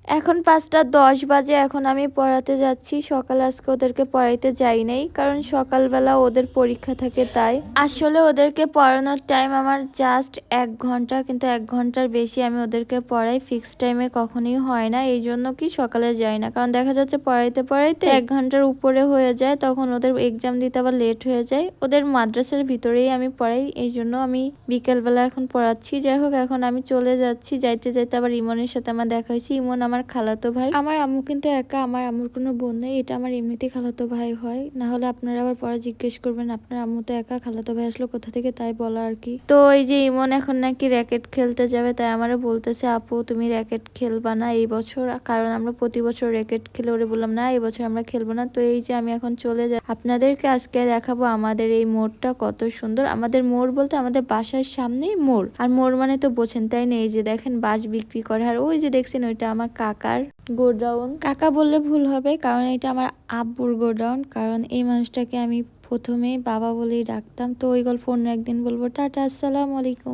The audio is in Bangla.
এখন ৫টা ১০ বাজে, এখন আমি পড়াতে যাচ্ছি। সকালে আজকে ওদেরকে পড়াইতে যাই নাই, কারণ সকালবেলা ওদের পরীক্ষা থাকে তাই। আসলে ওদেরকে পড়ানোর টাইম আমার জাস্ট ১ ঘন্টা, কিন্তু ১ ঘন্টার বেশি আমি ওদেরকে পড়াই, ফিক্সড টাইমে কখনোই হয় না। এই জন্য কি সকালে যাই না, কারণ দেখা যাচ্ছে পড়াইতে পড়াইতে ১ ঘন্টার উপরে হয়ে যায়, তখন ওদের এক্সাম দিতে আবার লেট হয়ে যায়। ওদের মাদ্রাসার ভিতরেই আমি পড়াই, এই জন্য আমি বিকেলবেলা এখন পড়াচ্ছি। যাই হোক, এখন আমি চলে যাচ্ছি। যাইতে যাইতে আবার ইমনের সাথে আমার দেখা হয়েছে। ইমন আমার খালাতো ভাই। আমার আম্মু কিন্তু একা, আমার আম্মুর কোনো বোন নেই। এটা আমার এমনিতেই খালাতো ভাই হয়, না হলে আপনারা আবার পরে জিজ্ঞেস করবেন আপনার আম্মু তো একা, খালাতো ভাই আসলো কোথা থেকে, তাই বলা আর কি। তো এই যে ইমন এখন নাকি র্যাকেট খেলতে যাবে, তাই আমারও বলতেছে আপু তুমি র্যাকেট খেলবা না এই বছর, কারণ আমরা প্রতি বছর র্যাকেট খেলে। ওরে বললাম না, এই বছর আমরা খেলবো না। তো এই যে আমি এখন চলে যাই। আপনাদেরকে আজকে দেখাবো আমাদের এই মোড়টা কত সুন্দর। আমাদের মোড় বলতে আমাদের বাসার সামনেই মোড়, আর মোড় মানে তো বোঝেন তাই না। এই যে দেখেন বাঁশ বিক্রি করে, আর ওই যে দেখছেন ওইটা আমার কাকার গোডাউন। কাকা বললে ভুল হবে, কারণ এটা আমার আব্বুর গোডাউন। কারণ এই মানুষটাকে আমি প্রথমে বাবা বলেই ডাকতাম। তো ওই গল্প অন্য একদিন বলবো। টাটা, আসসালামু আলাইকুম।